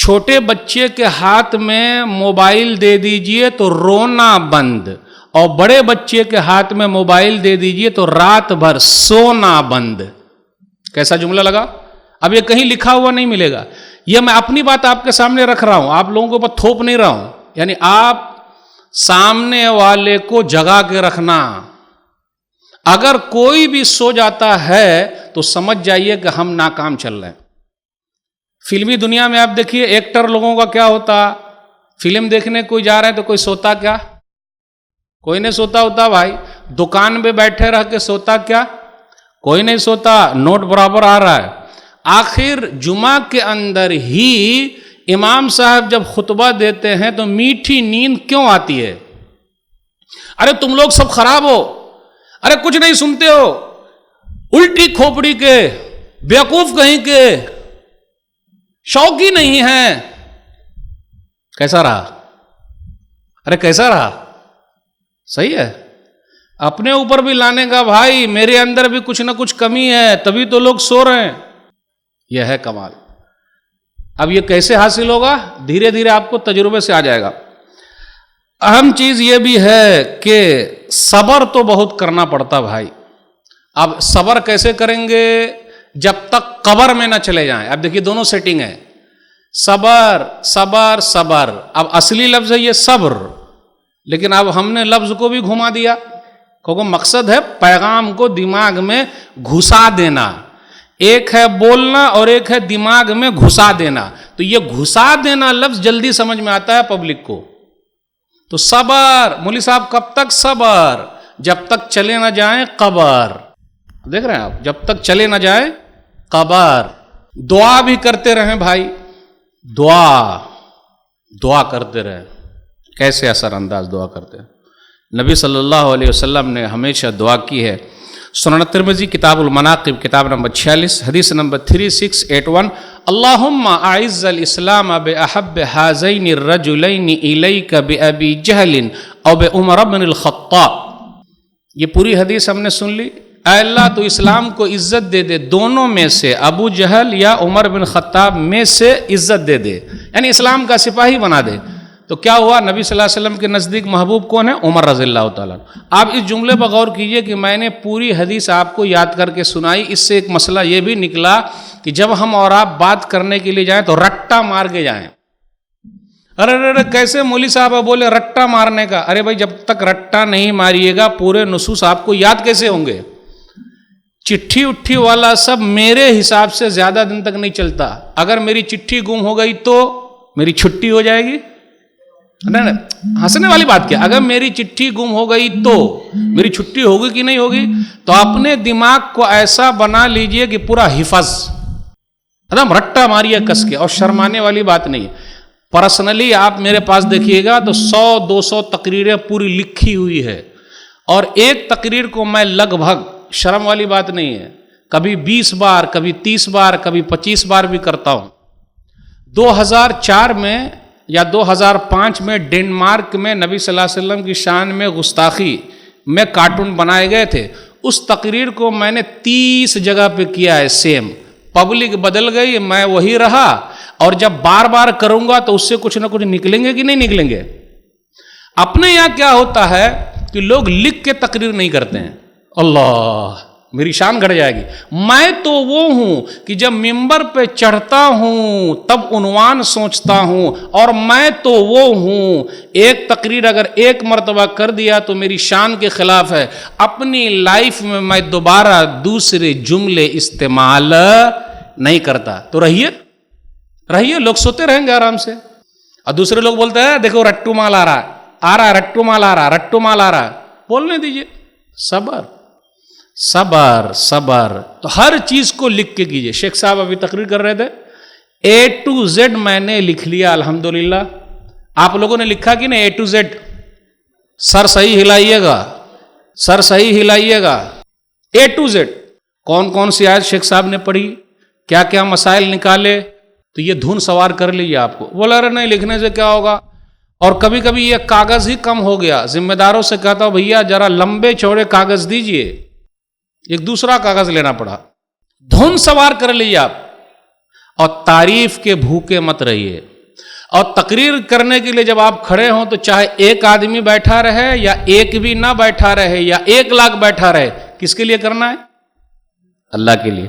چھوٹے بچے کے ہاتھ میں موبائل دے دیجئے تو رونا بند، اور بڑے بچے کے ہاتھ میں موبائل دے دیجئے تو رات بھر سونا بند۔ کیسا جملہ لگا؟ اب یہ کہیں لکھا ہوا نہیں ملے گا، یہ میں اپنی بات آپ کے سامنے رکھ رہا ہوں، آپ لوگوں کے اوپر تھوپ نہیں رہا ہوں۔ یعنی آپ سامنے والے کو جگا کے رکھنا، اگر کوئی بھی سو جاتا ہے تو سمجھ جائیے کہ ہم ناکام چل رہے ہیں۔ فلمی دنیا میں آپ دیکھیے ایکٹر لوگوں کا کیا ہوتا، فلم دیکھنے کوئی جا رہے ہیں تو کوئی سوتا کیا؟ کوئی نہیں سوتا ہوتا بھائی۔ دکان پہ بیٹھے رہ کے سوتا کیا؟ کوئی نہیں سوتا، نوٹ برابر آ رہا ہے۔ آخر جمعہ کے اندر ہی امام صاحب جب خطبہ دیتے ہیں تو میٹھی نیند کیوں آتی ہے؟ ارے تم لوگ سب خراب ہو، ارے کچھ نہیں سنتے ہو، الٹی کھوپڑی کے، بیوقوف کہیں کے، شوقی نہیں ہیں۔ کیسا رہا؟ ارے کیسا رہا؟ صحیح ہے، اپنے اوپر بھی لانے کا بھائی، میرے اندر بھی کچھ نہ کچھ کمی ہے تبھی تو لوگ سو رہے ہیں۔ یہ ہے کمال۔ اب یہ کیسے حاصل ہوگا؟ دھیرے دھیرے آپ کو تجربے سے آ جائے گا۔ اہم چیز یہ بھی ہے کہ صبر تو بہت کرنا پڑتا بھائی۔ اب صبر کیسے کریں گے؟ جب تک قبر میں نہ چلے جائیں۔ اب دیکھیے دونوں سیٹنگ ہے، صبر صبر صبر۔ اب اصلی لفظ ہے یہ صبر، لیکن اب ہم نے لفظ کو بھی گھما دیا، کیونکہ مقصد ہے پیغام کو دماغ میں گھسا دینا۔ ایک ہے بولنا اور ایک ہے دماغ میں گھسا دینا، تو یہ گھسا دینا لفظ جلدی سمجھ میں آتا ہے پبلک کو۔ تو صبر، مولوی صاحب کب تک صبر؟ جب تک چلے نہ جائیں قبر۔ دیکھ رہے ہیں آپ، جب تک چلے نہ جائیں قبر۔ دعا بھی کرتے رہیں بھائی، دعا کرتے رہیں۔ کیسے اثر انداز دعا کرتے ہیں؟ نبی صلی اللہ علیہ وسلم نے ہمیشہ دعا کی ہے۔ سنن ترمذی کتاب المناقب کتاب نمبر 46 حدیث نمبر 3681، اللہم اعز الاسلام باحب ہذین الرجلین الیک بابی جہل او بعمر بن الخطاب۔ یہ پوری حدیث ہم نے سن لی۔ اے اللہ تو اسلام کو عزت دے دے دونوں میں سے، ابو جہل یا عمر بن خطاب میں سے عزت دے دے، یعنی اسلام کا سپاہی بنا دے۔ تو کیا ہوا؟ نبی صلی اللہ علیہ وسلم کے نزدیک محبوب کون ہے؟ عمر رضی اللہ تعالیٰ۔ آپ اس جملے پر غور کیجئے کہ میں نے پوری حدیث آپ کو یاد کر کے سنائی، اس سے ایک مسئلہ یہ بھی نکلا کہ جب ہم اور آپ بات کرنے کے لیے جائیں تو رٹا مار کے جائیں۔ ارے کیسے مولوی صاحب بولے رٹا مارنے کا؟ ارے بھائی جب تک رٹا نہیں ماریے گا پورے نصوص آپ کو یاد کیسے ہوں گے؟ چٹھی اٹھی والا سب میرے حساب سے زیادہ دن تک نہیں چلتا۔ اگر میری چٹھی گم ہو گئی تو میری چھٹی ہو جائے گی؟ نہیں، ہنسنے والی بات کیا؟ اگر میری چٹھی گم ہو گئی تو میری چھٹی ہوگی کہ نہیں ہوگی؟ تو اپنے دماغ کو ایسا بنا لیجئے کہ پورا حفظ، رٹا ماریے کس کے، اور شرمانے والی بات نہیں۔ پرسنلی آپ میرے پاس دیکھیے گا تو 100-200 تقریریں پوری لکھی ہوئی ہے، اور ایک تقریر کو میں لگ بھگ، شرم والی بات نہیں ہے، کبھی 20 بار، کبھی 30 بار، کبھی 25 بار بھی کرتا ہوں۔ 2004 میں یا 2005 میں ڈنمارک میں نبی صلی اللہ علیہ وسلم کی شان میں گستاخی میں کارٹون بنائے گئے تھے، اس تقریر کو میں نے 30 جگہ پہ کیا ہے سیم۔ پبلک بدل گئی، میں وہی رہا، اور جب بار بار کروں گا تو اس سے کچھ نہ کچھ نکلیں گے کہ نہیں نکلیں گے؟ اپنے یہاں کیا ہوتا ہے کہ لوگ لکھ کے تقریر نہیں کرتے ہیں۔ اللہ، میری شان گھٹ جائے گی۔ میں تو وہ ہوں کہ جب ممبر پہ چڑھتا ہوں تب عنوان سوچتا ہوں، اور میں تو وہ ہوں ایک تقریر اگر ایک مرتبہ کر دیا تو میری شان کے خلاف ہے، اپنی لائف میں میں دوبارہ دوسرے جملے استعمال نہیں کرتا۔ تو رہیے لوگ سوتے رہیں گے آرام سے، اور دوسرے لوگ بولتے ہیں دیکھو رٹو مال آ رہا ہے، رٹو مال آ رہا ہے، بولنے دیجئے۔ صبر۔ تو ہر چیز کو لکھ کے کیجئے۔ شیخ صاحب ابھی تقریر کر رہے تھے، A to Z میں نے لکھ لیا الحمدللہ۔ آپ لوگوں نے لکھا کہ نہیں A to Z؟ سر صحیح ہلائیے گا، A to Z۔ کون سی آیت شیخ صاحب نے پڑھی، کیا کیا مسائل نکالے، تو یہ دھن سوار کر لیجیے آپ کو۔ بولا رہے نہیں لکھنے سے کیا ہوگا، اور کبھی کبھی یہ کاغذ ہی کم ہو گیا، ذمہ داروں سے کہتا ہوں بھیا ذرا لمبے چوڑے کاغذ دیجئے، ایک دوسرا کاغذ لینا پڑا۔ دھن سوار کر لیجیے آپ، اور تعریف کے بھوکے مت رہیے۔ اور تقریر کرنے کے لیے جب آپ کھڑے ہوں تو چاہے ایک آدمی بیٹھا رہے یا ایک بھی نہ بیٹھا رہے یا 1 لاکھ بیٹھا رہے، کس کے لیے کرنا ہے؟ اللہ کے لیے۔